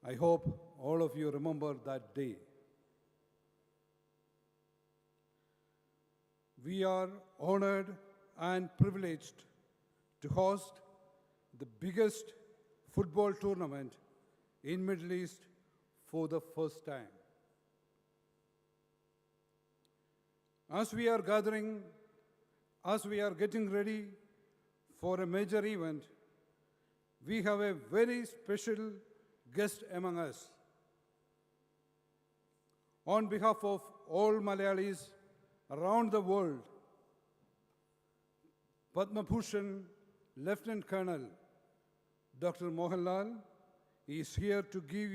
I hope all of you remember that day. We are honored and privileged to host the biggest football tournament in Middle East for the first time. As we are getting ready for a major event, we have a very special guest among us. On behalf of all Malayalis around the world, Padma Bhushan Lieutenant Colonel Dr. Mohanlal is here to give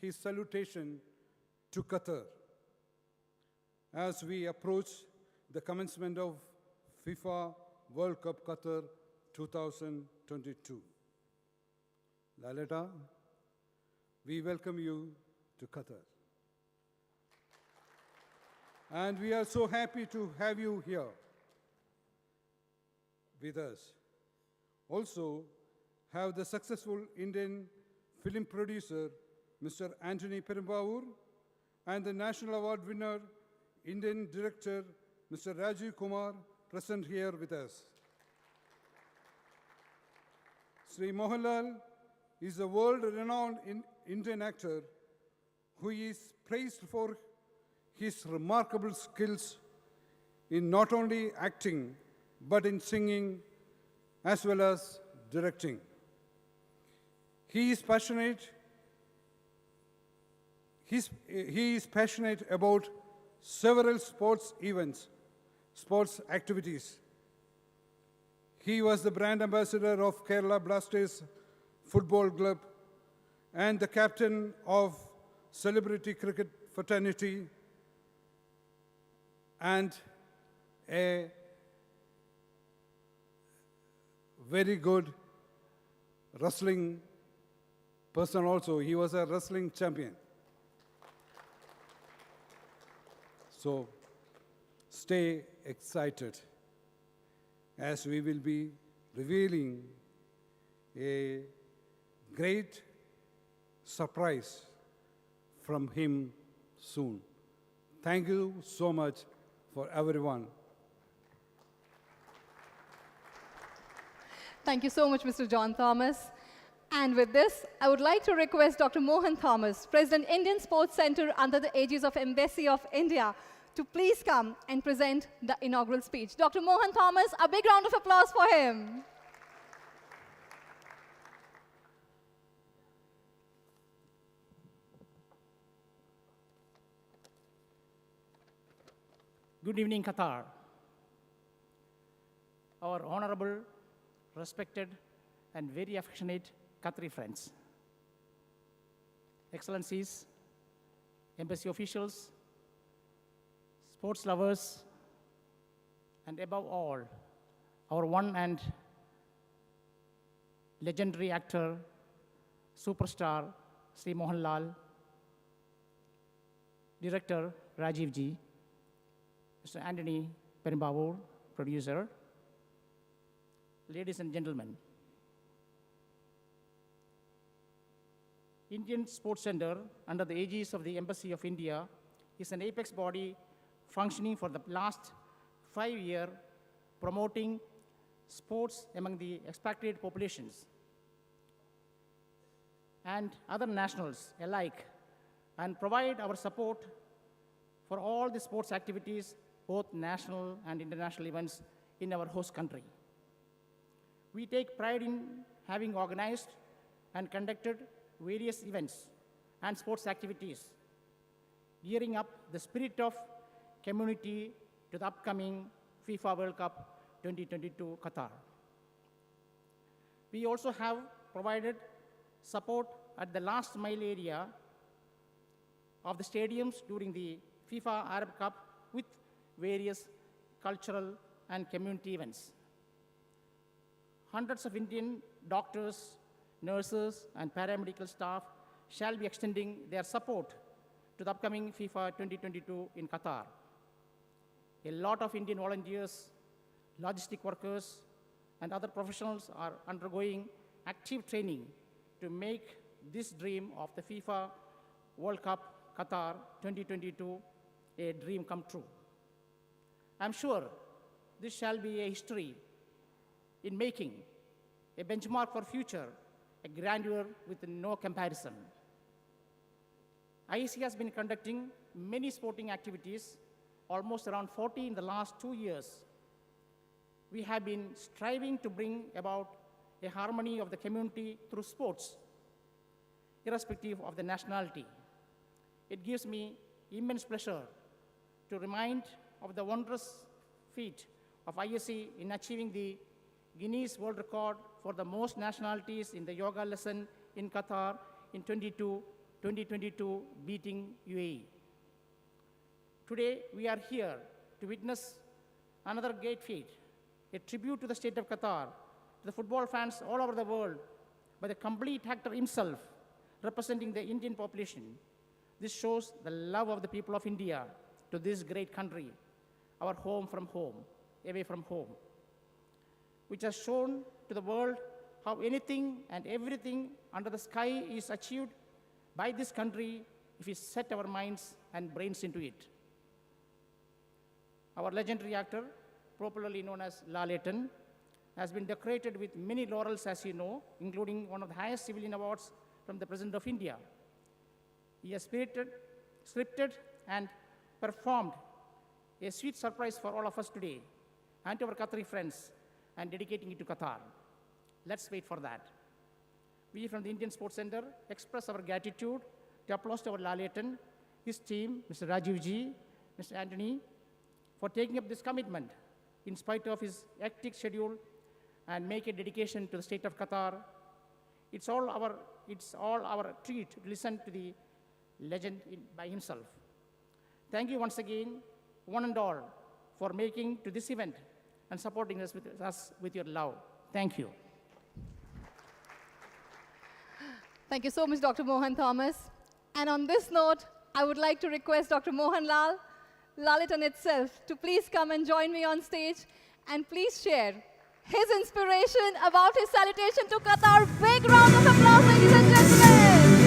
his salutation to Qatar as we approach the commencement of FIFA World Cup Qatar 2022. Lalita, we welcome you to Qatar. And we are so happy to have you here with us. Also, have the successful Indian film producer, Mr. Anthony Perumbavoor, and the National Award winner, Indian director, Mr. Rajiv Kumar, present here with us. Sri Mohanlal is a world-renowned Indian actor who is praised for his remarkable skills in not only acting, but in singing as well as directing. He is passionate about several sports events, sports activities. He was the brand ambassador of Kerala Blasters Football Club and the captain of Celebrity Cricket Fraternity and a very good wrestling person also. He was a wrestling champion. So stay excited as we will be revealing a great surprise from him soon. Thank you so much for everyone. Thank you so much, Mr. John Thomas. And with this, I would like to request Dr. Mohan Thomas, President, Indian Sports Center under the aegis of Embassy of India, to please come and present the inaugural speech. Dr. Mohan Thomas, a big round of applause for him. Good evening, Qatar. Our honorable, respected, and very affectionate Qatari friends, Excellencies, embassy officials, sports lovers, and above all, our one and legendary actor, superstar, Sri Mohanlal, director, Rajiv Ji, Mr. Anthony Perumbavoor, producer, ladies and gentlemen. Indian Sports Center, under the aegis of the Embassy of India, is an apex body functioning for the last 5 years, promoting sports among the expatriate populations and other nationals alike, and provide our support for all the sports activities, both national and international events in our host country. We take pride in having organized and conducted various events and sports activities, gearing up the spirit of community to the upcoming FIFA World Cup 2022 Qatar. We also have provided support at the last mile area of the stadiums during the FIFA Arab Cup with various cultural and community events. Hundreds of Indian doctors, nurses, and paramedical staff shall be extending their support to the upcoming FIFA 2022 in Qatar. A lot of Indian volunteers, logistic workers, and other professionals are undergoing active training to make this dream of the FIFA World Cup Qatar 2022 a dream come true. I'm sure this shall be a history in making, a benchmark for future, a grandeur with no comparison. IEC has been conducting many sporting activities, almost around 40 in the last 2 years. We have been striving to bring about a harmony of the community through sports, irrespective of the nationality. It gives me immense pleasure to remind of the wondrous feat of ISC in achieving the Guinness World Record for the most nationalities in the yoga lesson in Qatar in 2022, beating UAE. Today, we are here to witness another great feat, a tribute to the state of Qatar, to the football fans all over the world, by the complete actor himself, representing the Indian population. This shows the love of the people of India to this great country, our home from home, away from home, which has shown to the world how anything and everything under the sky is achieved by this country if we set our minds and brains into it. Our legendary actor, popularly known as Lalatan, has been decorated with many laurels, as you know, including one of the highest civilian awards from the President of India. He has scripted, and performed a sweet surprise for all of us today and to our Qatari friends, and dedicating it to Qatar. Let's wait for that. We from the Indian Sports Center express our gratitude to applause to our Lalatan, his team, Mr. Rajiv Ji, Mr. Anthony, for taking up this commitment in spite of his hectic schedule and make a dedication to the state of Qatar. It's all our treat to listen to the legend by himself. Thank you once again, one and all, for making to this event and supporting us with your love. Thank you. Thank you so much, Dr. Mohan Thomas. And on this note, I would like to request Dr. Mohanlal, Lalitan itself, to please come and join me on stage and please share his inspiration about his salutation to Qatar. Big round of applause, ladies and gentlemen.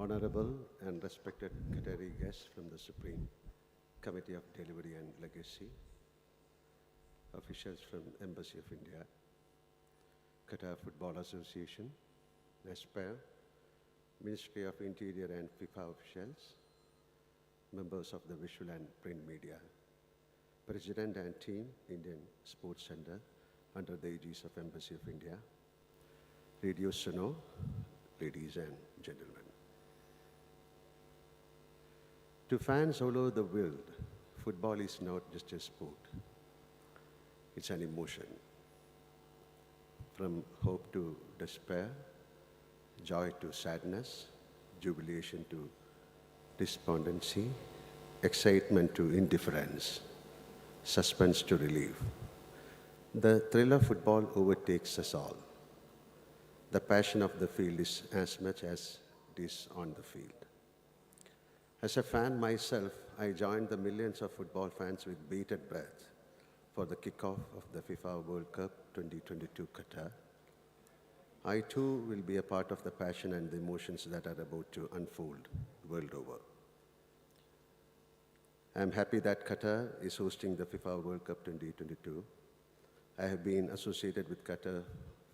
Honorable and respected Qatari guests from the Supreme Committee of Delivery and Legacy, officials from Embassy of India, Qatar Football Association, NASPAIR, Ministry of Interior and FIFA officials, members of the visual and print media, President and team, Indian Sports Center, under the aegis of Embassy of India, Radio Suno, ladies and gentlemen. To fans all over the world, football is not just a sport. It's an emotion. From hope to despair, joy to sadness, jubilation to despondency, excitement to indifference, suspense to relief. The thrill of football overtakes us all. The passion of the field is as much as it is on the field. As a fan myself, I joined the millions of football fans with bated breath for the kickoff of the FIFA World Cup 2022 Qatar. I too will be a part of the passion and the emotions that are about to unfold world over. I am happy that Qatar is hosting the FIFA World Cup 2022. I have been associated with Qatar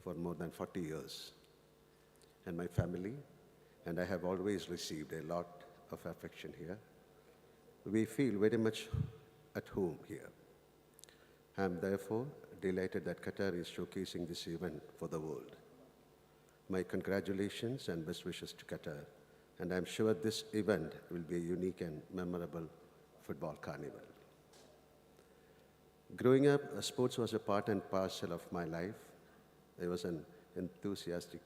for more than 40 years, and my family, and I have always received a lot of affection here. We feel very much at home here. I am therefore delighted that Qatar is showcasing this event for the world. My congratulations and best wishes to Qatar, and I am sure this event will be a unique and memorable football carnival. Growing up, sports was a part and parcel of my life. I was an enthusiastic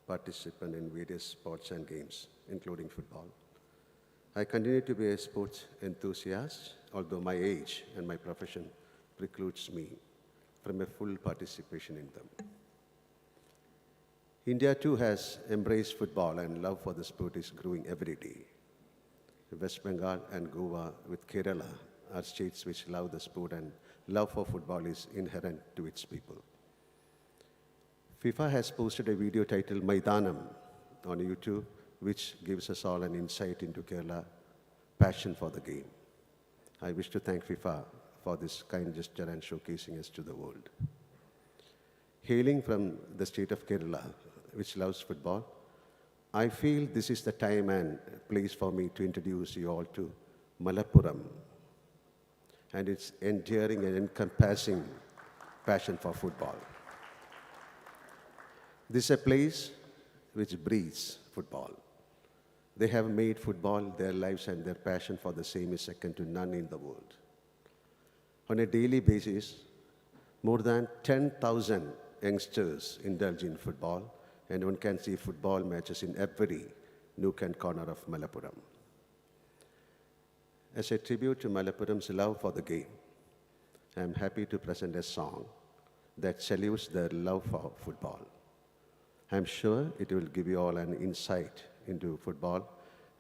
participant in various sports and games, including football. I continue to be a sports enthusiast, although my age and my profession precludes me from a full participation in them. India too has embraced football, and love for the sport is growing every day. West Bengal and Goa with Kerala are states which love the sport, and love for football is inherent to its people. FIFA has posted a video titled Maidanam on YouTube, which gives us all an insight into Kerala passion for the game. I wish to thank FIFA for this kind gesture and showcasing us to the world. Hailing from the state of Kerala, which loves football, I feel this is the time and place for me to introduce you all to Malappuram and its enduring and encompassing passion for football. This is a place which breathes football. They have made football their lives, and their passion for the same is second to none in the world. On a daily basis, more than 10,000 youngsters indulge in football, and one can see football matches in every nook and corner of Malappuram. As a tribute to Malappuram's love for the game, I am happy to present a song that salutes their love for football. I am sure it will give you all an insight into football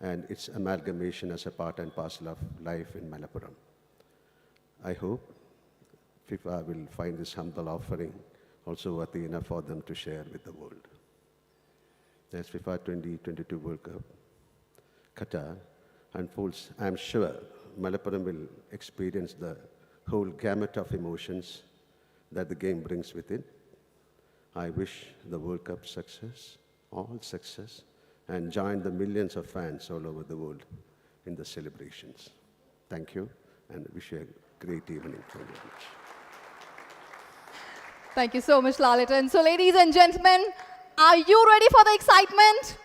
and its amalgamation as a part and parcel of life in Malappuram. I hope FIFA will find this humble offering also worthy enough for them to share with the world. As FIFA 2022 World Cup, Qatar unfolds, I am sure Malappuram will experience the whole gamut of emotions that the game brings with it. I wish the World Cup success, all success, and join the millions of fans all over the world in the celebrations. Thank you, and wish you a great evening. Thank you very much. Thank you so much, Lalitan. So, ladies and gentlemen, are you ready for the excitement?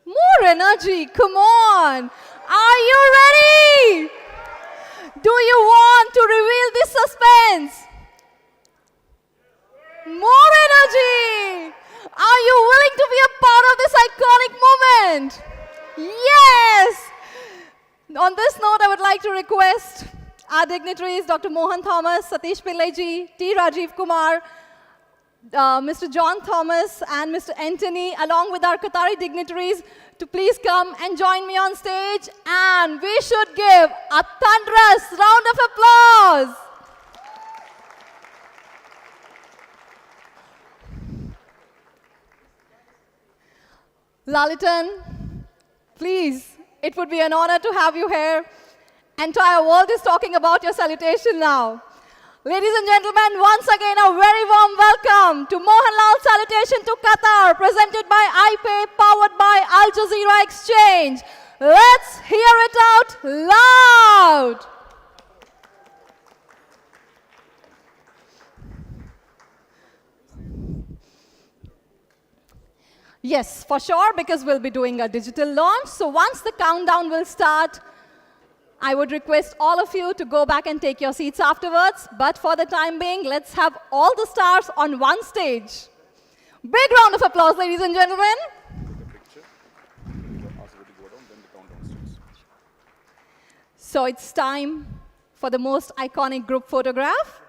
More energy, come on. Are you ready? Do you want to reveal this suspense? More energy. Are you willing to be a part of this iconic moment? Yes. On this note, I would like to request our dignitaries, Dr. Mohan Thomas, Satish Pillai-ji, T. Rajiv Kumar, Mr. John Thomas, and Mr. Anthony, along with our Qatari dignitaries, to please come and join me on stage. And we should give a thunderous round of applause. Lalitan, please, it would be an honor to have you here. Entire world is talking about your salutation now. Ladies and gentlemen, once again, a very warm welcome to Mohanlal Salutation to Qatar, presented by iPay, powered by Al Jazeera Exchange. Let's hear it out loud. Yes, for sure, because we'll be doing a digital launch. So once the countdown will start, I would request all of you to go back and take your seats afterwards. But for the time being, let's have all the stars on one stage. Big round of applause, ladies and gentlemen. So it's time for the most iconic group photograph.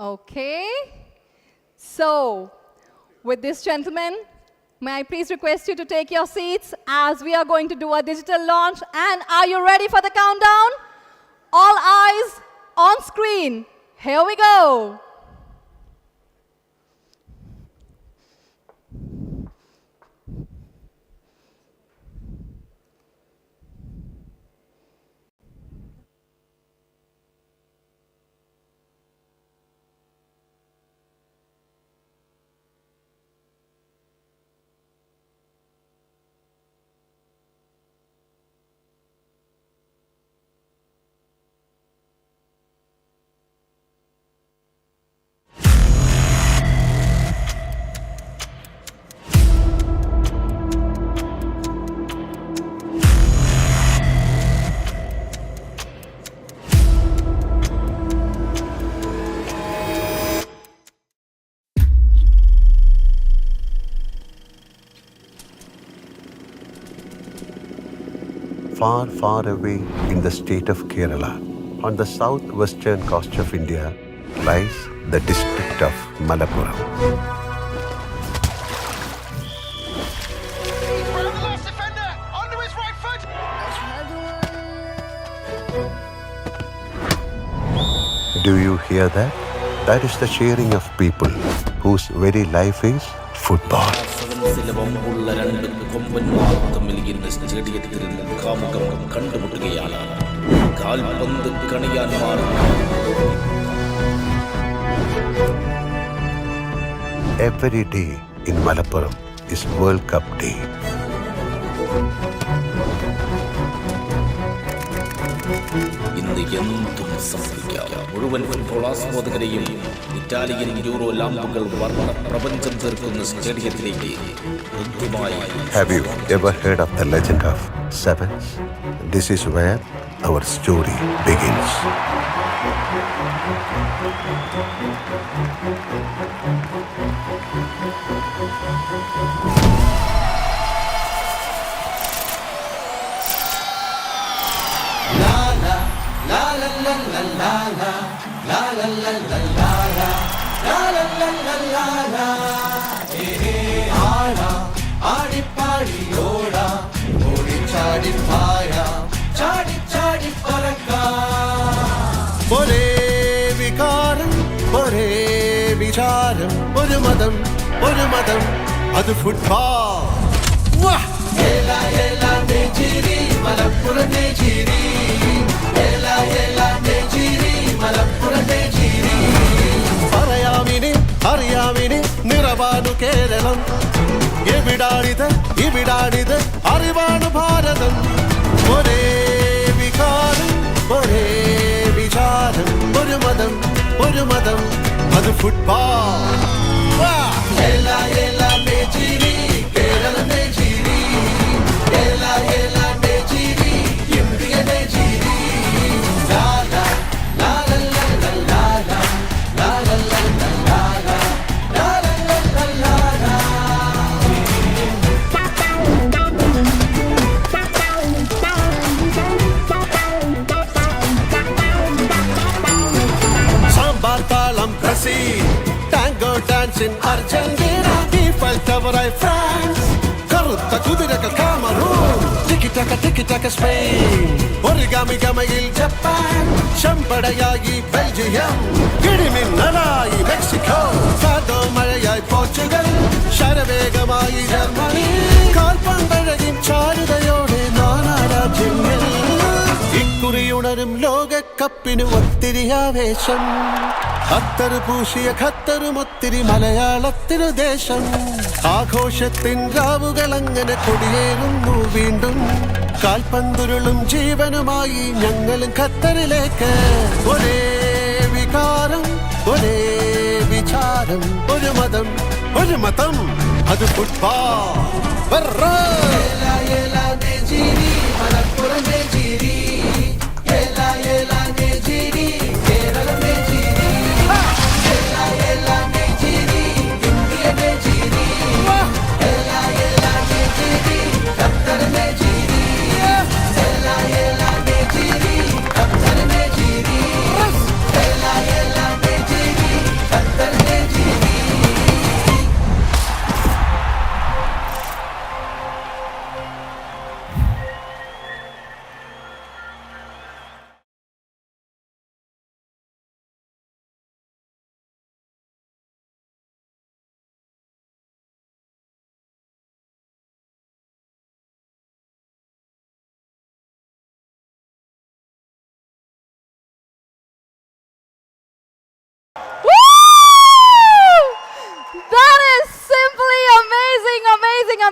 Okay. So, with this, gentlemen, may I please request you to take your seats as we are going to do a digital launch. And are you ready for the countdown? All eyes on screen. Here we go. far, far away in the state of Kerala, on the southwestern coast of India, lies the district of Malappuram. Do you hear that? That is the cheering of people whose very life is football. Every day in Malappuram is World Cup Day. എന്തും സംഭവിക്കാം. മുഴുവൻ football ആസ്വാദകരെയും Italian euro ലാമ്പുകൾ വർണ്ണ പ്രപഞ്ചം തീർക്കുന്ന സ്റ്റേഡിയത്തിലേക്ക് കൃത്യമായി. Have you ever heard of the legend of sevens? This is where our story begins. ഒരേ വികാരം ഒരേ വിചാരം ഒരു മതം അത് ഫുട്ബോൾ. അറിയാമിനി നിറവാണു കേരളം. ഇവിടാണിത് അറിവാണു ഭാരതം. ഒരേ വികാരം ഒരേ വിചാരം ഒരു മതം അത് football. Tango dance in Argentina, Eiffel Tower in France, കറുത്ത കുതിരകൾ കാമറൂൺ, ടിക്കി-ടാക്ക സ്പെയിൻ, ഒറിഗാമിയിൽ ജപ്പാൻ, ചെമ്പടയായി ബെൽജിയം, ഇടിമിന്നലായി മെക്സിക്കോ, ഫാദോ മഴയായി പോർച്ചുഗൽ, ശരവേഗമായി ജർമ്മനി, കാൽപന്തഴകിൻ ചാരുതയോടെ നാനാ രാജ്യങ്ങൾ. ഇക്കുറിയുണരും ലോകകപ്പിന് ഒത്തിരി ആവേശം. ഖത്തർ പൂശിയ ഖത്തറുമൊത്തിരി മലയാളത്തിനു ദേശം. ആഘോഷത്തിൻ രാവുകൾ അങ്ങനെ കൊടിയേറുന്നു വീണ്ടും. കാൽപന്തുരുളും ജീവനുമായി ഞങ്ങളും ഖത്തറിലേക്ക്. ഒരേ വികാരം ഒരേ വിചാരം ഒരു മതം അത് football.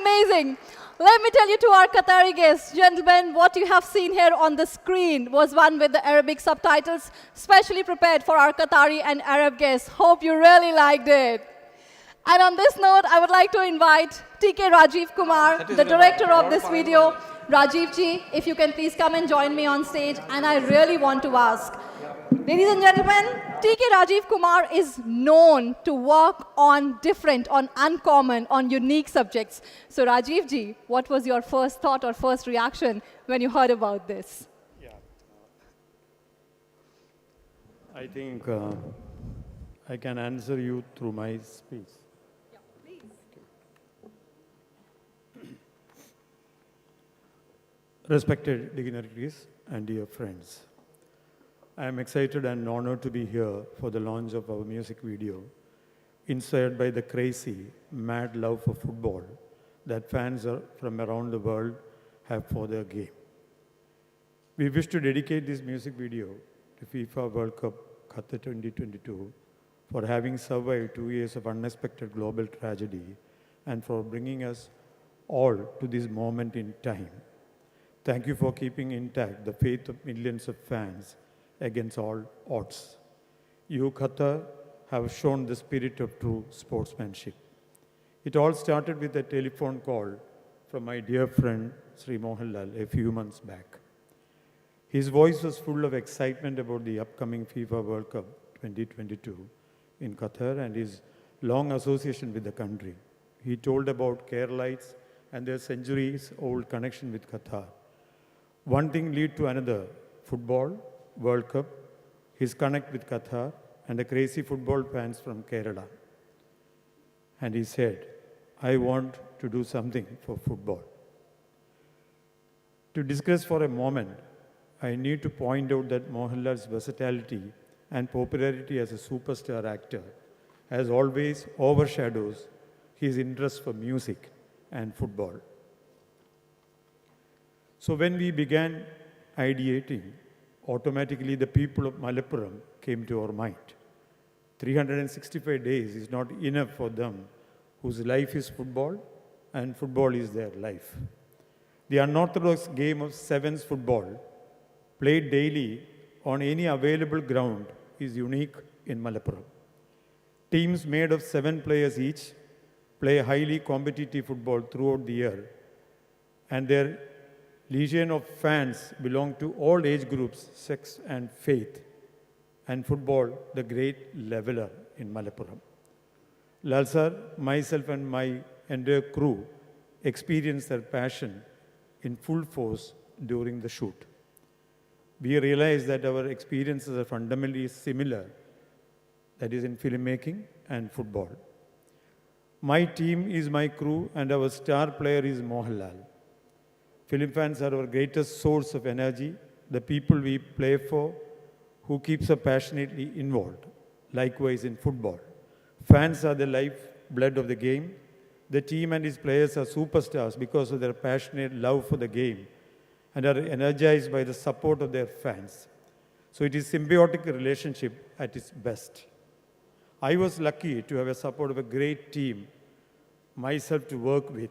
Amazing. Let me tell you to our Qatari guests, gentlemen, what you have seen here on the screen was one with the Arabic subtitles, specially prepared for our Qatari and Arab guests. Hope you really liked it. And on this note, I would like to invite TK Rajiv Kumar, the director of this video. Rajiv ji, if you can please come and join me on stage. And I really want to ask, Ladies and gentlemen, TK Rajiv Kumar is known to work on different, on uncommon, on unique subjects. So Rajiv ji, what was your first thought or first reaction when you heard about this? I think I can answer you through my speech. Yeah, please. Respected dignitaries and dear friends, I am excited and honored to be here for the launch of our music video, inspired by the crazy, mad love for football that fans from around the world have for their game. We wish to dedicate this music video to FIFA World Cup Qatar 2022 for having survived 2 years of unexpected global tragedy and for bringing us all to this moment in time. Thank you for keeping intact the faith of millions of fans against all odds. You, Qatar, have shown the spirit of true sportsmanship. It all started with a telephone call from my dear friend Sri Mohanlal a few months back. His voice was full of excitement about the upcoming FIFA World Cup 2022 in Qatar and his long association with the country. He told about Keralites and their centuries-old connection with Qatar. One thing led to another: football, World Cup, his connect with Qatar, and the crazy football fans from Kerala. And he said, I want to do something for football. To discuss for a moment, I need to point out that Mohanlal's versatility and popularity as a superstar actor as always overshadows his interest for music and football. So when we began ideating, automatically the people of Malappuram came to our mind. 365 days is not enough for them whose life is football and football is their life. The unorthodox game of sevens football, played daily on any available ground, is unique in Malappuram. Teams made of 7 players each play highly competitive football throughout the year, and their legion of fans belong to all age groups, sex and faith, and football, the great leveler in Malappuram. Lal sir, myself and my entire crew experienced their passion in full force during the shoot. We realized that our experiences are fundamentally similar, that is in filmmaking and football. My team is my crew and our star player is Mohanlal. Film fans are our greatest source of energy, the people we play for, who keeps us passionately involved. Likewise in football. Fans are the lifeblood of the game. The team and its players are superstars because of their passionate love for the game and are energized by the support of their fans. So it is a symbiotic relationship at its best. I was lucky to have a support of a great team, myself to work with.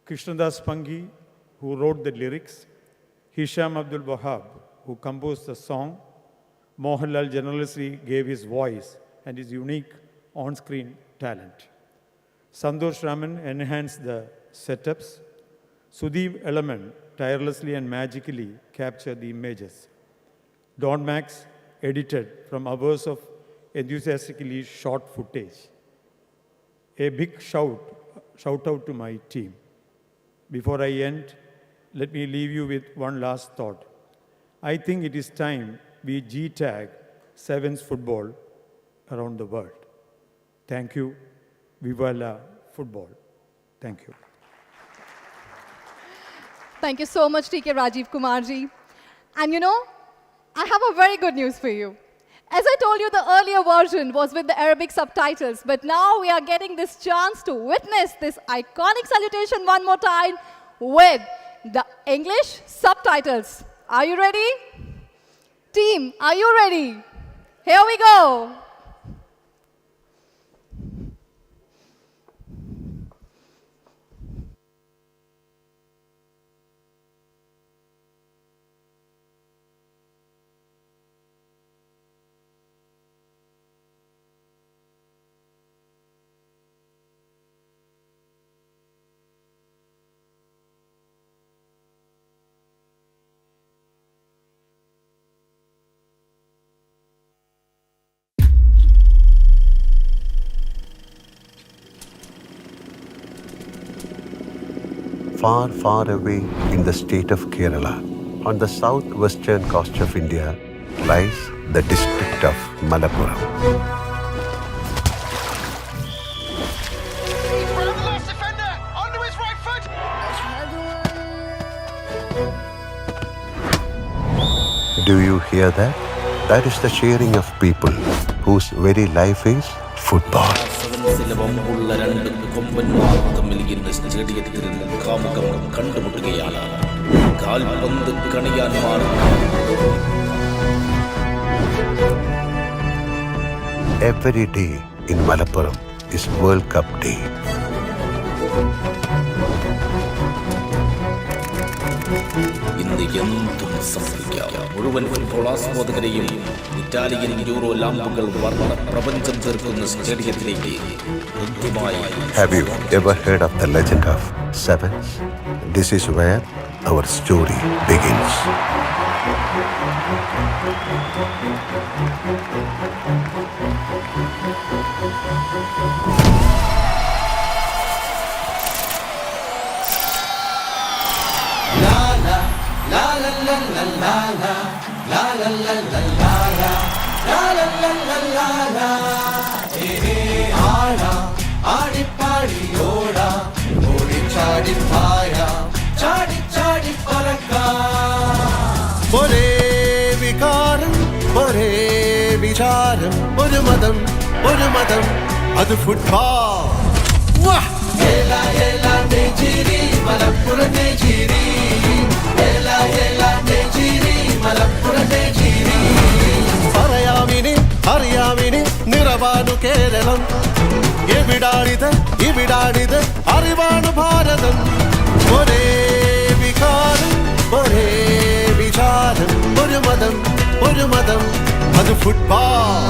Krishnadas Pangi, who wrote the lyrics, Hisham Abdul Wahab, who composed the song, Mohanlal generously gave his voice and his unique on-screen talent. Santosh Raman enhanced the setups. Sudeep Element tirelessly and magically captured the images. Don Max edited from hours of enthusiastically shot footage. A big shout out to my team. Before I end, let me leave you with one last thought. I think it is time we G-tag sevens football around the world. Thank you. Viva la football. Thank you. Thank you so much, TK Rajiv Kumarji. And you know, I have a very good news for you. As I told you, the earlier version was with the Arabic subtitles, but now we are getting this chance to witness this iconic salutation one more time with the English subtitles. Are you ready? Team, are you ready? Here we go. far, far away in the state of Kerala, on the southwestern coast of India, lies the district of Malappuram. Last defender, onto his right foot. Do you hear that? That is the cheering of people whose very life is football. സെവൻസിലെ വമ്പുള്ള രണ്ട് കൊമ്പന്മാർ തമ്മിൽ ഇന്ന് സ്റ്റേഡിയത്തിൽ മുഖാമുഖം കണ്ടുമുട്ടുകയാണ്. കാൽപന്ത് കണിയാന്മാർ. Every day in Malappuram is World Cup Day. ഇന്ന് എന്തും സംഭവിക്കാം. മുഴുവൻ ഫുട്ബോൾ ആസ്വാദകരെയും ഇറ്റാലിയൻ യൂറോ ലാമ്പുകൾ വർണ്ണ പ്രപഞ്ചം തീർക്കുന്ന സ്റ്റേഡിയത്തിലേക്ക് കൃത്യമായി. Have you ever heard of the legend of sevens? This is where our story begins. ഒരേ വികാരം ഒരേ വിചാരം ഒരു മതം അത് ഫുട്ബോൾ. അറിയാമിനി നിറവാണു കേരളം. ഇവിടാണിത് അറിവാണു ഭാരതം. ഒരേ വികാരം ഒരേ വിചാരം ഒരു മതം അത് football.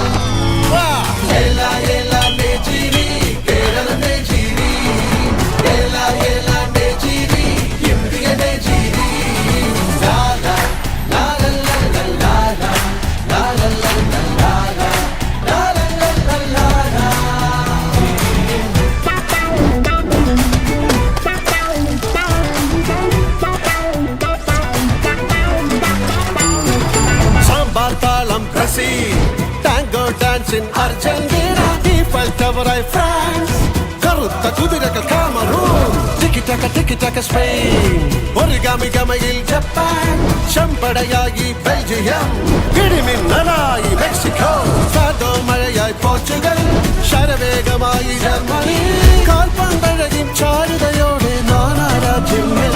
Tango dance in Argentina, Eiffel Tower in France, കറുത്ത കുതിരകൾ കാമറൂൺ, ടിക്കി-ടാക്ക സ്പെയിൻ, ഒറിഗാമിയിൽ ജപ്പാൻ, ചെമ്പടയായി ബെൽജിയം, ഇടിമിന്നലായി മെക്സിക്കോ, ഫാഡോ മഴയായി പോർച്ചുഗൽ, ശരവേഗമായി ജർമ്മനി, കാൽപന്തഴകിൻ ചാരുതയോടെ നാനാരാജ്യങ്ങൾ.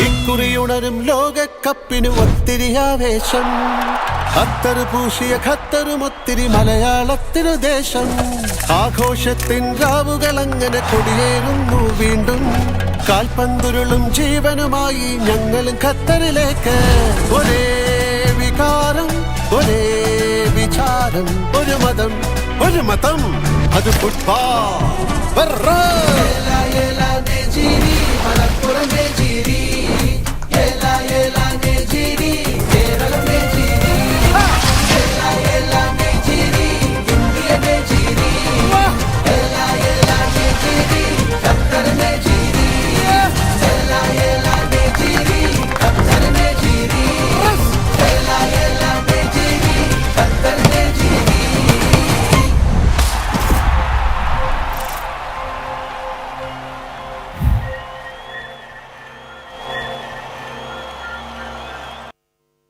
ഇക്കുറിയുണരും ലോകകപ്പിന് ഒത്തിരി ആവേശം. ഖത്തർ പൂശിയ ഖത്തറും ഒത്തിരി മലയാളത്തിനു ദേശം. ആഘോഷത്തിൻ രാവുകൾ അങ്ങനെ കൊടിയേറുന്നു വീണ്ടും. കാൽപന്തുരുളും ജീവനുമായി ഞങ്ങളും ഖത്തറിലേക്ക്. ഒരേ വികാരം ഒരേ വിചാരം ഒരു മതം അത് football.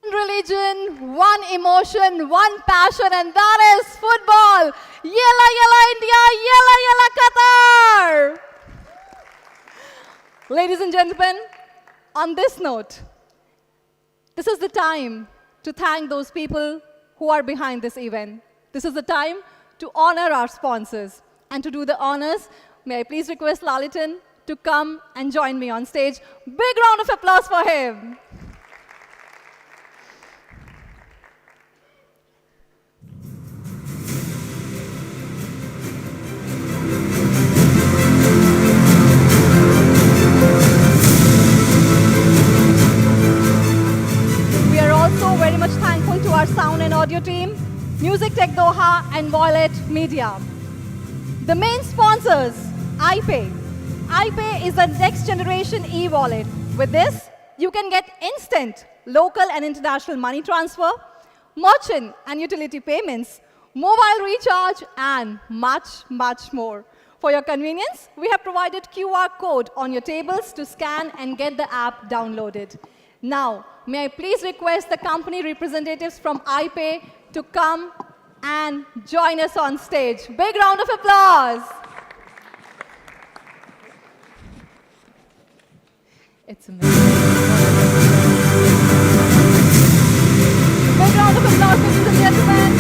Religion, one emotion, one passion, and that is football. Yella yella India, yella yella Qatar. Ladies and gentlemen, on this note, this is the time to thank those people who are behind this event. This is the time to honor our sponsors. And to do the honors, may I please request Lalitan to come and join me on stage. Big round of applause for him. Very much thankful to our sound and audio team, Music Tech Doha and Violet Media. The main sponsors, iPay, iPay is the next generation e-wallet. With this, you can get instant local and international money transfer, merchant and utility payments, mobile recharge, and much, much more. For your convenience, we have provided QR code on your tables to scan and get the app downloaded. Now, may I please request the company representatives from iPay to come and join us on stage. Big round of applause. It's amazing. Big round of applause, ladies and gentlemen.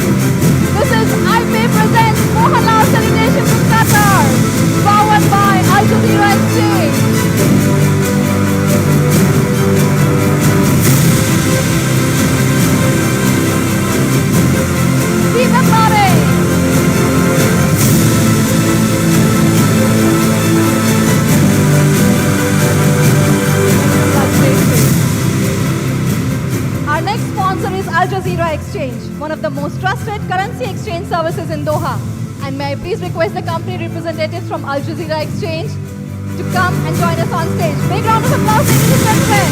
This is iPay presents Mohanlal Salutation from Qatar, powered by Al Jazeera Exchange. Keep applauding. Our next sponsor is Al Jazeera Exchange, one of the most trusted currency exchange services in Doha. And may I please request the company representatives from Al Jazeera Exchange to come and join us on stage. Big round of applause, ladies and gentlemen.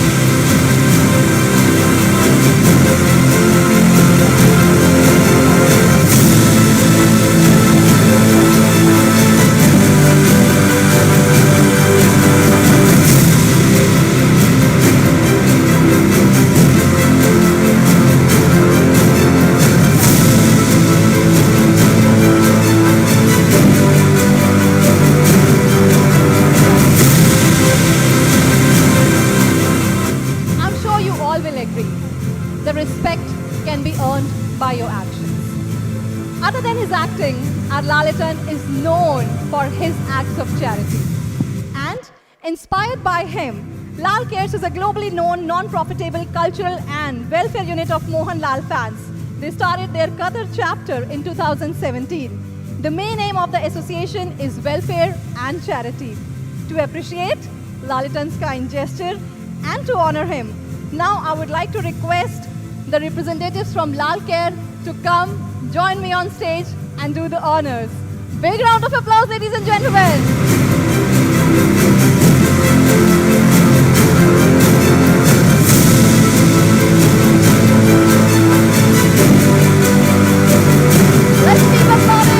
I'm sure you all will agree. The respect can be earned by your actions. Other than his acting, our Lalitan is known for his acts of charity. And inspired by him, Lal Cares is a globally known, non-profitable cultural and welfare unit of Mohanlal fans. They started their Qatar chapter in 2017. The main aim of the association is welfare and charity. To appreciate Lalitan's kind gesture and to honor him, now I would like to request the representatives from Lal Care to come, join me on stage and do the honors. Big round of applause, ladies and gentlemen. Let's keep applauding.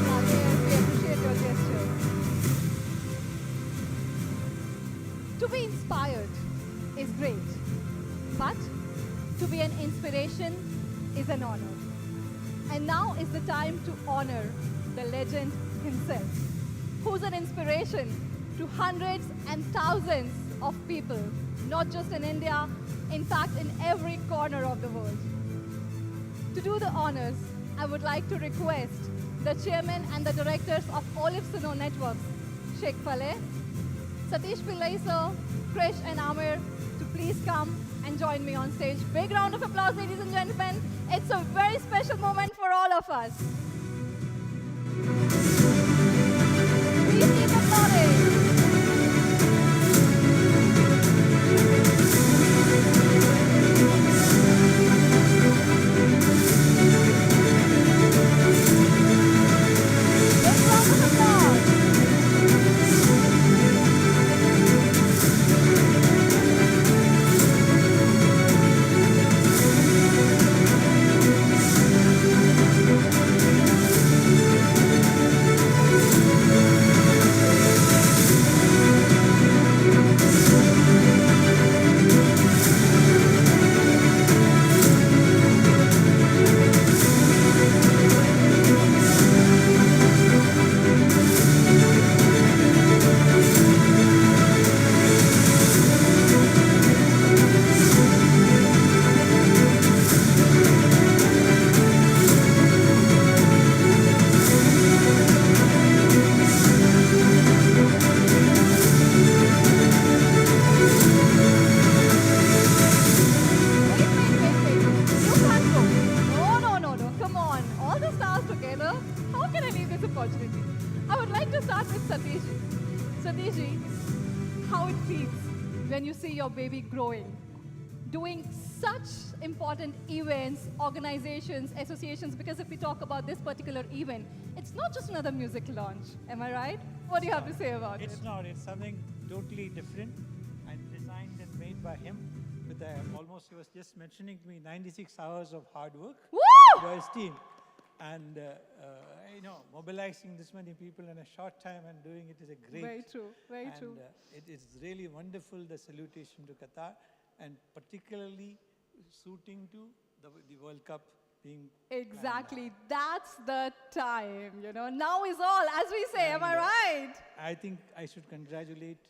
Lal Care, we appreciate your gesture. To be inspired is great, but to be an inspiration is an honor. And now is the time to honor the legend himself, who's an inspiration to hundreds and thousands of people, not just in India, in fact, in every corner of the world. To do the honors, I would like to request the chairman and the directors of Olive Suno Networks, Sheikh Faleh, Satish Pillai sir, Krish and Amir, to please come and join me on stage. Big round of applause, ladies and gentlemen. It's a very special moment for all of us. Please keep applauding. Big round of applause. opportunity. I would like to start with Satishji. Satishji, how it feels when you see your baby growing, doing such important events, organizations, associations, because if we talk about this particular event, it's not just another music launch. Am I right? What do you have to say about it? It's not. It's something totally different and designed and made by him with almost, he was just mentioning to me, 96 hours of hard work Woo! by his team. And, mobilizing this many people in a short time and doing it is a great. Very true, very and, true. It is really wonderful, the salutation to Qatar, and particularly suiting to the World Cup being Exactly. That's the time, Now is all, as we say. Am I right? I think I should congratulate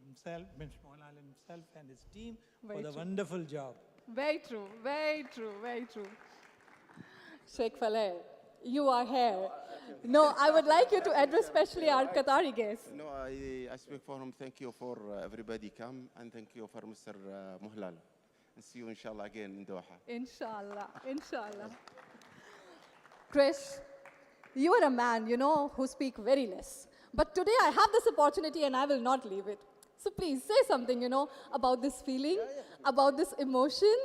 himself, Mohanlal himself and his team Very for the true. wonderful job. Very true, very true, very true. Sheikh Faleh, you are here. No, I would like you to address especially our Qatari guests. No, I speak for him. Thank you for everybody come, and thank you for Mr. Mohanlal. And see you, inshallah, again in Doha. Inshallah, inshallah. Krish, you are a man, who speak very less. But today I have this opportunity and I will not leave it. So please say something, about this feeling, about this emotion,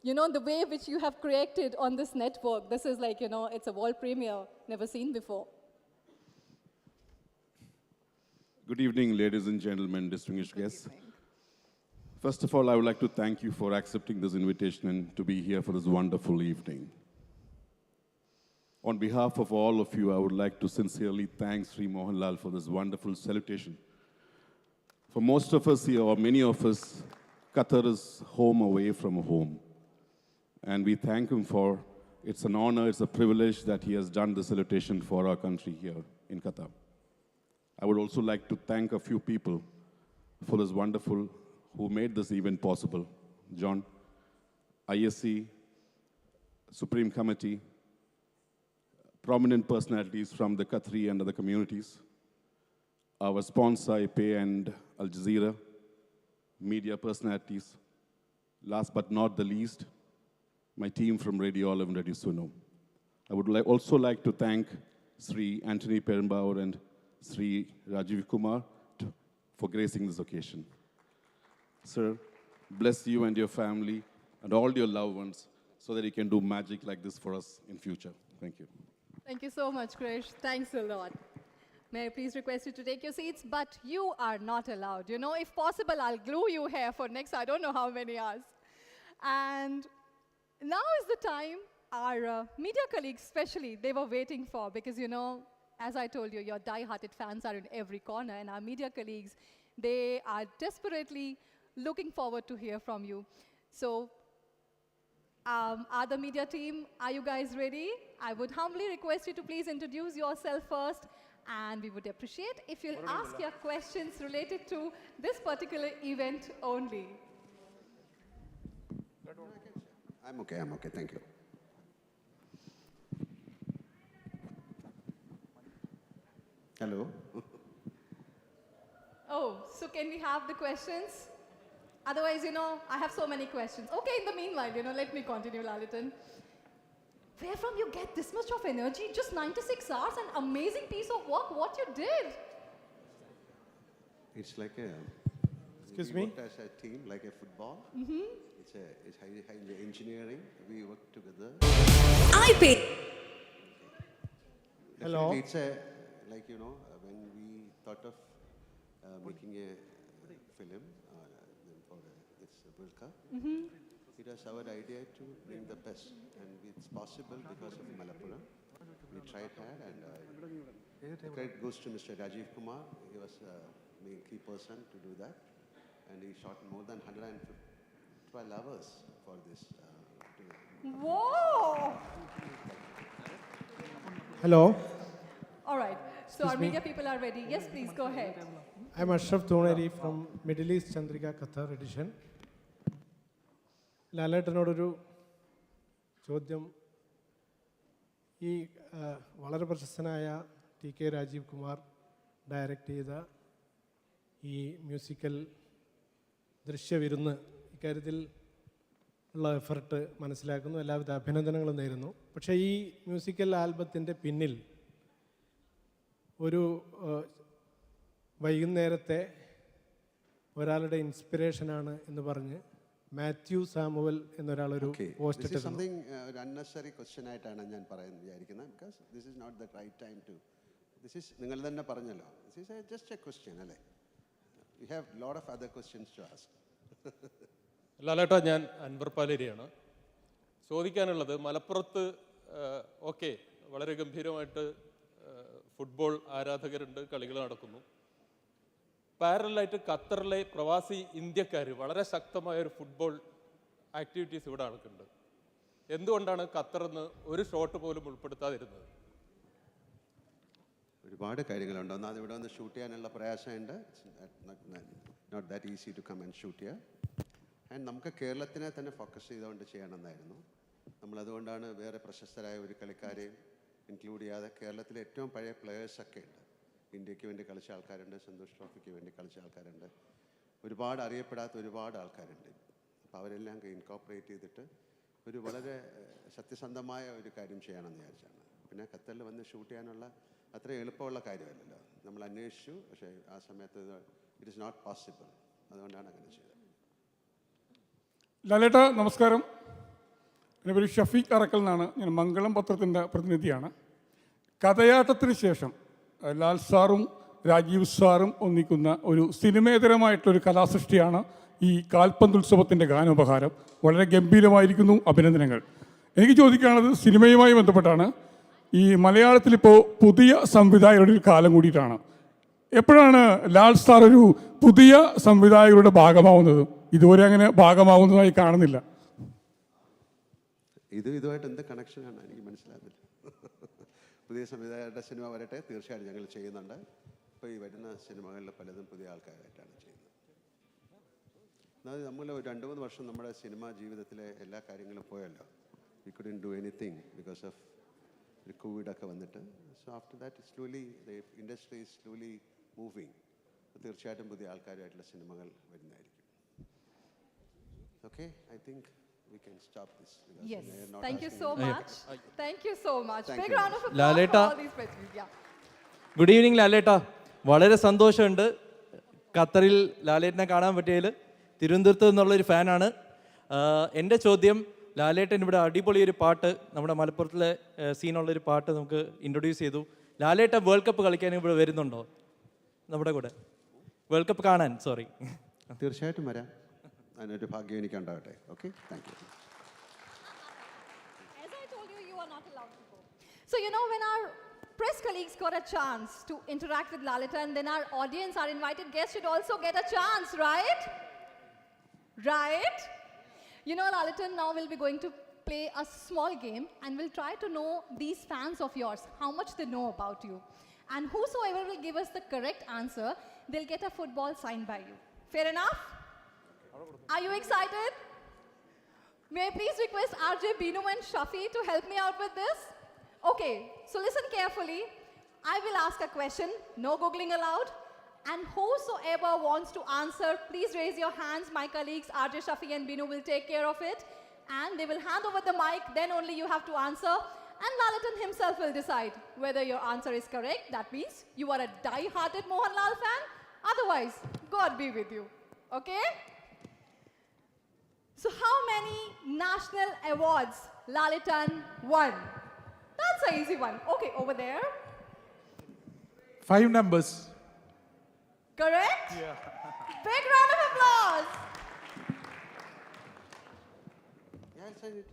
the way which you have created on this network. This is like, it's a world premiere, never seen before. Good evening, ladies and gentlemen, distinguished guests. First of all, I would like to thank you for accepting this invitation and to be here for this wonderful evening. On behalf of all of you, I would like to sincerely thank Sri Mohanlal for this wonderful salutation. For most of us here, or many of us, Qatar is home away from home. And we thank him for, it's an honor, it's a privilege that he has done the salutation for our country here in Qatar. I would also like to thank a few people for this wonderful, who made this event possible. John, ISC, Supreme Committee, prominent personalities from the Qatari and other communities, our sponsor, IPE and Al Jazeera, media personalities, last but not the least, my team from Radio Olive and Radio Suno. I would also like to thank Sri Anthony Perumbauer and Sri Rajiv Kumar for gracing this occasion. Sir, bless you and your family and all your loved ones so that you can do magic like this for us in future. Thank you. Thank you so much, Krish. Thanks a lot. May I please request you to take your seats, but you are not allowed. If possible, I'll glue you here for next, I don't know how many hours. And now is the time our media colleagues especially, they were waiting for, because, as I told you, your die-hearted fans are in every corner, and our media colleagues, they are desperately looking forward to hear from you. So, other media team, are you guys ready? I would humbly request you to please introduce yourself first, and we would appreciate if you'll ask your questions related to this particular event only. I'm okay, thank you. Hello. Oh, so can we have the questions? Otherwise, I have so many questions. Okay, in the meanwhile, let me continue, Lalitan. Where from you get this much of energy? Just 96 hours, an amazing piece of work, what you did. It's like a... Excuse we me? worked as a team, like a football. It's high engineering. We work together. Hello. Definitely, it's when we thought of making a film for this World Cup, it was our idea to bring the best, and it's possible because of Malappuram. We tried hard, and the credit goes to Mr. Rajiv Kumar. He was the main key person to do that, and he shot more than 112 hours for this. Whoa! Hello, All right, so our media people are ready. Yes, please, go ahead. I'm Ashraf Thoneri from Middle East Chandrika Qatar edition. ലാലേട്ടനോടൊരു ചോദ്യം. ഈ വളരെ പ്രശസ്തനായ TK. Rajeev Kumar direct ചെയ്ത ഈ musical ദൃശ്യവിരുന്ന്, ഇക്കാര്യത്തിൽ ഉള്ള effort മനസ്സിലാക്കുന്നു, എല്ലാവിധ അഭിനന്ദനങ്ങളും നേരുന്നു. പക്ഷേ ഈ മ്യൂസിക്കൽ ആൽബത്തിൻ്റെ പിന്നിൽ ഒരു വൈകുന്നേരത്തെ ഒരാളുടെ ഇൻസ്പിറേഷനാണ് എന്ന് പറഞ്ഞ് മാത്യു സാമുവൽ എന്നൊരാളൊരു പോസ്റ്റ് This is ഇട്ടിരുന്നു. something ഒരു unnecessary question ആയിട്ടാണ് ഞാൻ വിചാരിക്കുന്നത്. Because this is not the right time to. This is നിങ്ങൾ തന്നെ പറഞ്ഞല്ലോ. This is just a question അല്ലേ. We have a lot of other questions to ask. ലാലേട്ടാ, ഞാൻ അൻവർ പാലേരിയാണ്. ചോദിക്കാനുള്ളത്, മലപ്പുറത്ത് ഓക്കെ വളരെ ഗംഭീരമായിട്ട് ഫുട്ബോൾ ആരാധകരുണ്ട്, കളികൾ നടക്കുന്നു. പാരലായിട്ട് ഖത്തറിലെ പ്രവാസി ഇന്ത്യക്കാർ വളരെ ശക്തമായ ഒരു ഫുട്ബോൾ ആക്ടിവിറ്റീസ് ഇവിടെ നടക്കുന്നുണ്ട്. എന്തുകൊണ്ടാണ് ഖത്തറിന്ന് ഒരു ഷോട്ട് പോലും ഉൾപ്പെടുത്താതിരുന്നത്? ഒരുപാട് കാര്യങ്ങളുണ്ട്. ഒന്നാമത് ഇവിടെ വന്ന് ഷൂട്ട് ചെയ്യാനുള്ള പ്രയാസമുണ്ട്. Not that easy to come and shoot here. And നമുക്ക് കേരളത്തിനെ തന്നെ ഫോക്കസ് ചെയ്തുകൊണ്ട് ചെയ്യണമെന്നായിരുന്നു. നമ്മളതുകൊണ്ടാണ് വേറെ പ്രശസ്തരായ ഒരു കളിക്കാരെയും ഇൻക്ലൂഡ് ചെയ്യാതെ കേരളത്തിലെ ഏറ്റവും പഴയ പ്ലെയേഴ്സൊക്കെ ഉണ്ട്. ഇന്ത്യക്ക് വേണ്ടി കളിച്ച ആൾക്കാരുണ്ട്, സന്തോഷ് ട്രോഫിക്ക് വേണ്ടി കളിച്ച ആൾക്കാരുണ്ട്, ഒരുപാട് അറിയപ്പെടാത്ത ഒരുപാട് ആൾക്കാരുണ്ട്. അപ്പോൾ അവരെല്ലാം ഇൻകോപ്പറേറ്റ് ചെയ്തിട്ട് ഒരു വളരെ സത്യസന്ധമായ ഒരു കാര്യം ചെയ്യണമെന്ന് വിചാരിച്ചാണ്. പിന്നെ ഖത്തറിൽ വന്ന് ഷൂട്ട് ചെയ്യാനുള്ള അത്ര എളുപ്പമുള്ള കാര്യമല്ലല്ലോ. നമ്മൾ അന്വേഷിച്ചു, പക്ഷേ ആ സമയത്ത് ഇറ്റ് ഇസ് നോട്ട് പോസിബിൾ. അതുകൊണ്ടാണ് അങ്ങനെ ചെയ്തത്. ലാലേട്ട നമസ്കാരം. എൻ്റെ പേര് ഷഫീഖ് അറക്കൽ എന്നാണ്. ഞാൻ മംഗളം പത്രത്തിൻ്റെ പ്രതിനിധിയാണ്. കഥയാട്ടത്തിന് ശേഷം ലാൽ സാറും രാജീവ് സാറും ഒന്നിക്കുന്ന ഒരു സിനിമേതരമായിട്ടൊരു കലാസൃഷ്ടിയാണ് ഈ കാൽപന്തുത്സവത്തിൻ്റെ ഗാനോപഹാരം. വളരെ ഗംഭീരമായിരിക്കുന്നു, അഭിനന്ദനങ്ങൾ. എനിക്ക് ചോദിക്കാനുള്ളത് സിനിമയുമായി ബന്ധപ്പെട്ടാണ്. ഈ മലയാളത്തിലിപ്പോൾ പുതിയ സംവിധായകരുടെ ഒരു കാലം കൂടിയിട്ടാണ്. എപ്പോഴാണ് ലാൽ സാർ ഒരു പുതിയ സംവിധായകരുടെ ഭാഗമാവുന്നത്? ഇതുവരെ അങ്ങനെ ഭാഗമാവുന്നതായി കാണുന്നില്ല. ഇതുമായിട്ട് എന്ത് കണക്ഷനാണ് എനിക്ക് മനസ്സിലാകുന്നില്ല. പുതിയ സംവിധായകരുടെ സിനിമ വരട്ടെ, തീർച്ചയായിട്ടും ഞങ്ങൾ ചെയ്യുന്നുണ്ട്. ഇപ്പോൾ ഈ വരുന്ന സിനിമകളിൽ പലതും പുതിയ ആൾക്കാരായിട്ടാണ് ചെയ്യുന്നത്. അതായത് നമ്മൾ 2-3 വർഷം നമ്മുടെ സിനിമാ ജീവിതത്തിലെ എല്ലാ കാര്യങ്ങളും പോയല്ലോ. We couldn't do anything because of ഒരു കോവിഡൊക്കെ വന്നിട്ട്. So after that slowly the industry is slowly moving. തീർച്ചയായിട്ടും പുതിയ ആൾക്കാരുമായിട്ടുള്ള സിനിമകൾ വരുന്നതായിരിക്കും. Okay, I think we can stop this. Yes, thank you so much. Thank you so much. Thank Big you. round of applause Laleta. for all these questions. Yeah. Good evening ലാലേട്ട. വളരെ സന്തോഷമുണ്ട് ഖത്തറിൽ ലാലേട്ടനെ കാണാൻ പറ്റിയതിൽ. തിരുവനന്തപുരത്ത് നിന്നുള്ളൊരു ഫാനാണ്. എൻ്റെ ചോദ്യം, ലാലേട്ടൻ ഇവിടെ അടിപൊളി ഒരു പാട്ട്, നമ്മുടെ മലപ്പുറത്തിലെ സീനുള്ളൊരു പാട്ട് നമുക്ക് ഇൻട്രൊഡ്യൂസ് ചെയ്തു. ലാലേട്ട വേൾഡ് കപ്പ് കളിക്കാൻ ഇവിടെ വരുന്നുണ്ടോ നമ്മുടെ കൂടെ? വേൾഡ് കപ്പ് കാണാൻ, സോറി. തീർച്ചയായിട്ടും വരാം. അതിനൊരു ഭാഗ്യം എനിക്കുണ്ടാവട്ടെ. Okay, thank you. As I told you, you are not allowed to go. So, you know, when our press colleagues got a chance to interact with Lalita, and then our audience, our invited guests should also get a chance, right? Right? You know, Lalita, now we'll be going to play a small game and we'll try to know these fans of yours, how much they know about you. And whosoever will give us the correct answer, they'll get a football signed by you. Fair enough? Are you excited? May I please request RJ, Binu and Shafi to help me out with this? Okay, so listen carefully. I will ask a question, no googling allowed. And whosoever wants to answer, please raise your hands. My colleagues RJ, Shafi and Binu will take care of it. And they will hand over the mic, then only you have to answer. And Lalitan himself will decide whether your answer is correct. That means you are a die-hearted Mohanlal fan. Otherwise, God be with you. Okay? So how many national awards Lalitan won? That's an easy one. Okay, over there. 5 numbers. Correct? Yeah. Big round of applause. Yeah, I'll sign it.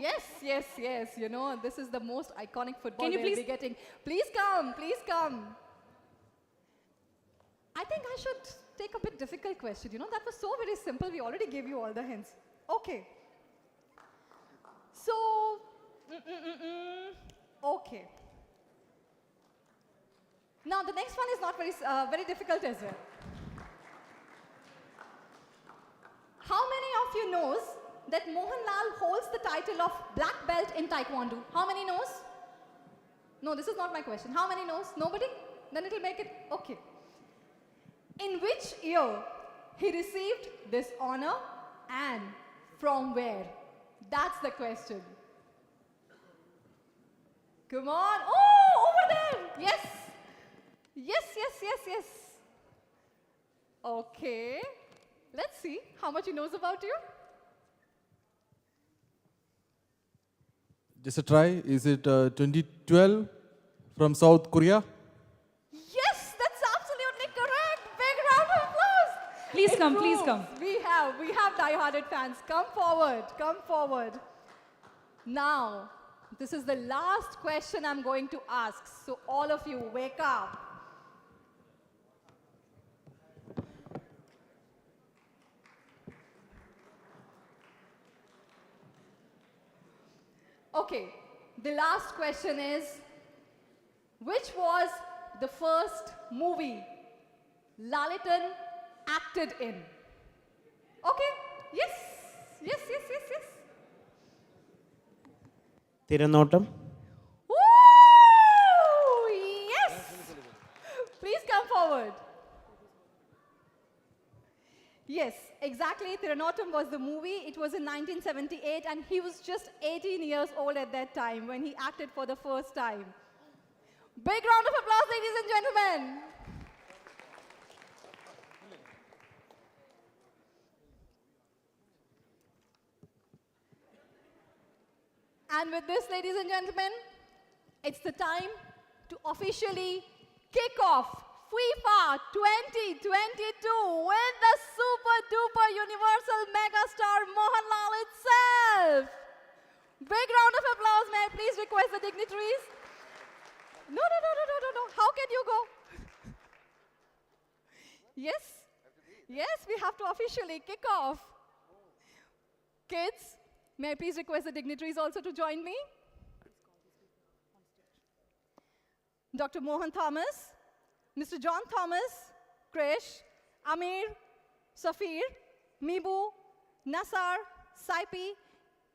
Yes, yes, yes. You know, this is the most iconic football Can you we'll please- be getting. Please come, please come. I think I should take a bit difficult question. You know, that was so very simple. We already gave you all the hints. Okay. So, okay. Now, the next one is not very difficult as well. How many of you knows that Mohanlal holds the title of black belt in Taekwondo? How many knows? No, this is not my question. How many knows? Nobody? Then it'll make it okay. In which year he received this honor and from where? That's the question. Come on. Oh, over there. Yes. Yes, yes, yes, yes. Okay. Let's see how much he knows about you. Just a try. Is it 2012 from South Korea? Yes, that's absolutely correct. Big round of applause. Please It come, please proves come. We have die-hearted fans. Come forward, come forward. Now, this is the last question I'm going to ask. So all of you, wake up. Okay, the last question is, which was the first movie Lalitan acted in? Okay, yes, yes, yes, yes, yes. Tiranotam. Woo! Yes! Please come forward. Yes, exactly. Tiranotam was the movie. It was in 1978, and he was just 18 years old at that time when he acted for the first time. Big round of applause, ladies and gentlemen. And with this, ladies and gentlemen, it's the time to officially kick off FIFA 2022 with the super duper universal megastar Mohanlal itself. Big round of applause. May I please request the dignitaries? No. How can you go? Yes? Yes, we have to officially kick off. Kids, may I please request the dignitaries also to join me? Dr. Mohan Thomas, Mr. John Thomas, Krish, Amir, Safir, Mibu, Nassar, Saipi,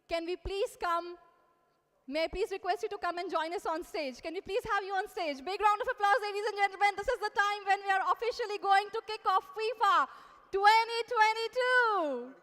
can we please come? May I please request you to come and join us on stage? Can we please have you on stage? Big round of applause, ladies and gentlemen. This is the time when we are officially going to kick off FIFA 2022.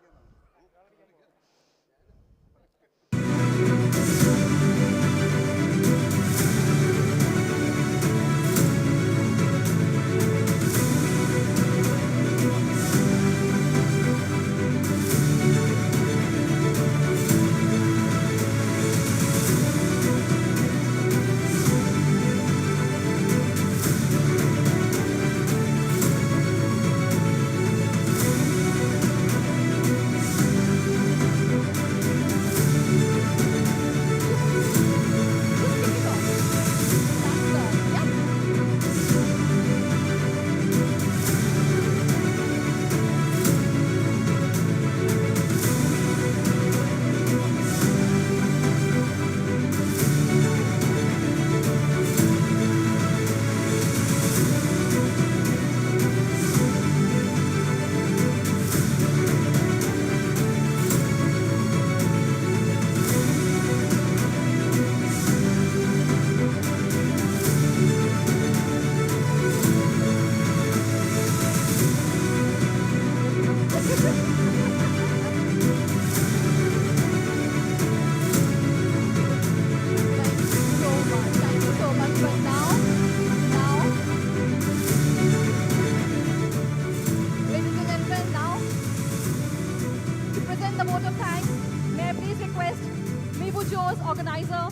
Organizer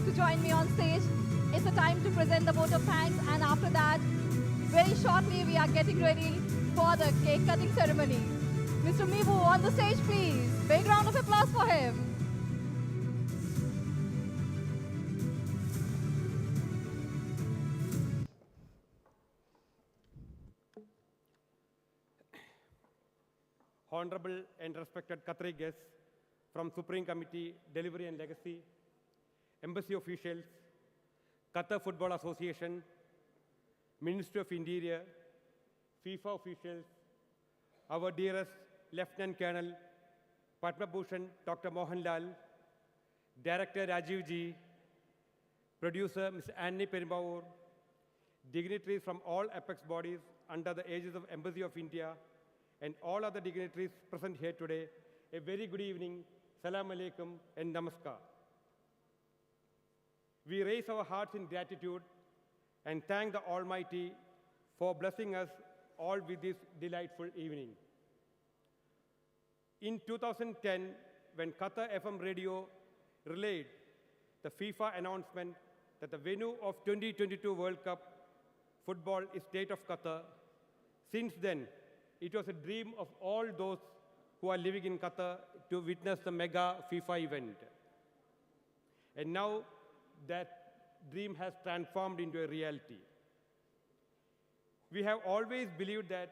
to join me on stage. It's the time to present the vote of thanks, and after that, very shortly, we are getting ready for the cake cutting ceremony. Mr. Mibu on the stage, please. Big round of applause for him. Honorable and respected Qatari guests from Supreme Committee, Delivery and Legacy, Embassy officials, Qatar Football Association, Ministry of Interior, FIFA officials, our dearest Lieutenant Colonel Padma Bhushan Dr. Mohanlal, Director Rajiv Ji, Producer Ms. Annie Perumbavoor, dignitaries from all apex bodies under the aegis of Embassy of India, and all other dignitaries present here today, a very good evening, Salam Alaikum and Namaskar. we raise our hearts in gratitude and thank the Almighty for blessing us all with this delightful evening. In 2010, when Qatar FM radio relayed the FIFA announcement that the venue of 2022 World Cup football is State of Qatar, since then, it was a dream of all those who are living in Qatar to witness the mega FIFA event. And now that dream has transformed into a reality. We have always believed that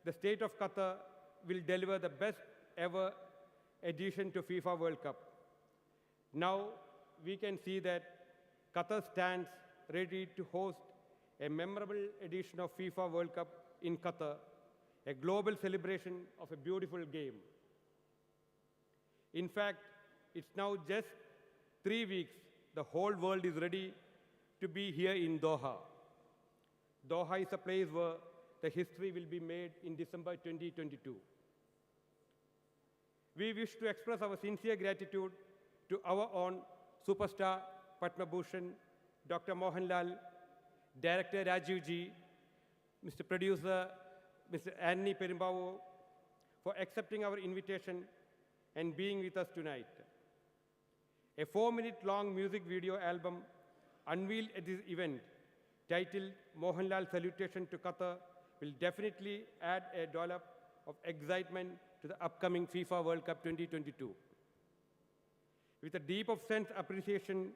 the state of Qatar will deliver the best ever addition to FIFA World Cup. Now we can see that Qatar stands ready to host a memorable edition of FIFA World Cup in Qatar, a global celebration of a beautiful game. In fact, it's now just 3 weeks, the whole world is ready to be here in Doha. Doha is a place where the history will be made in December 2022. We wish to express our sincere gratitude to our own superstar Padma Bhushan, Dr. Mohanlal, Director Rajiv Ji, Mr. Producer, Mr. Annie Perumbavo, for accepting our invitation and being with us tonight. A 4-minute-long music video album unveiled at this event, titled Mohanlal Salutation to Qatar, will definitely add a dollop of excitement to the upcoming FIFA World Cup 2022. With a deep of sense appreciation,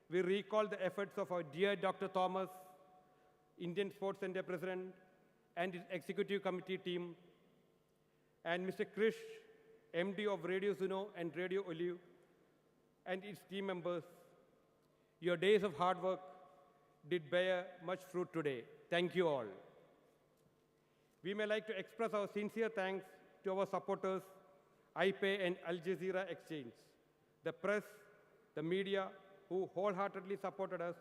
we recall the efforts of our dear Dr. Thomas, Indian Sports Center President, and his executive committee team, and Mr. Krish, MD of Radio Zuno and Radio Olive, and its team members. Your days of hard work did bear much fruit today. Thank you all. We may like to express our sincere thanks to our supporters, iPay and Al Jazeera Exchange, the press, the media, who wholeheartedly supported us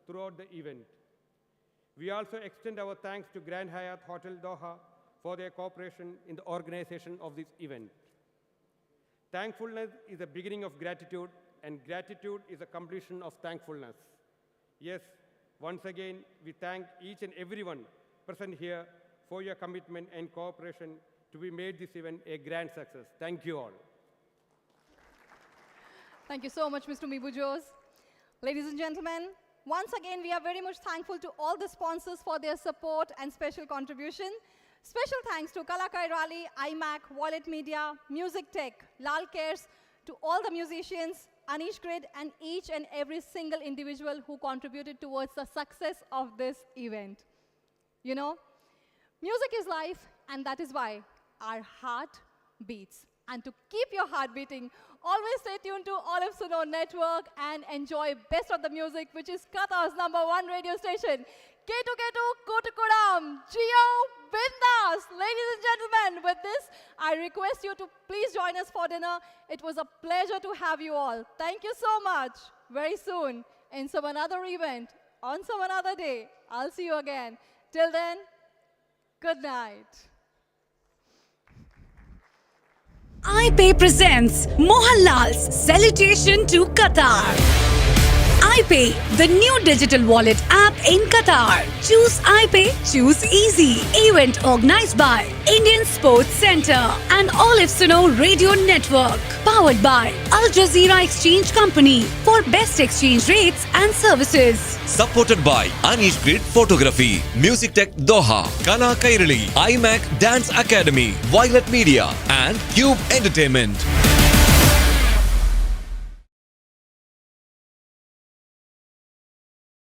throughout the event. We also extend our thanks to Grand Hyatt Hotel Doha for their cooperation in the organization of this event. Thankfulness is the beginning of gratitude, and gratitude is a completion of thankfulness. Yes, once again, we thank each and everyone present here for your commitment and cooperation to be made this event a grand success. Thank you all. Thank you so much, Mr. Mibujos. Ladies and gentlemen, once again, we are very much thankful to all the sponsors for their support and special contribution. Special thanks to Kalakai Rally, iMac, Wallet Media, Music Tech, Lal Cares, to all the musicians, Anish Grid, and each and every single individual who contributed towards the success of this event. You know, music is life, and that is why our heart beats. And to keep your heart beating, always stay tuned to Olive Suno Network and enjoy best of the music, which is Qatar's #1 radio station. Ketu Ketu Kutukuram, Gio Bindas. Ladies and gentlemen, with this, I request you to please join us for dinner. It was a pleasure to have you all. Thank you so much. Very soon, in some another event, on some another day, I'll see you again. Till then, good night. iPay presents Mohanlal's Salutation to Qatar. iPay, the new digital wallet app in Qatar. Choose iPay, choose easy. Event organized by Indian Sports Center and Olive Suno Radio Network. Powered by Al Jazeera Exchange Company for best exchange rates and services. Supported by Anish Grid Photography, Music Tech Doha, Kala Kairali, iMac Dance Academy, Violet Media, and Cube Entertainment.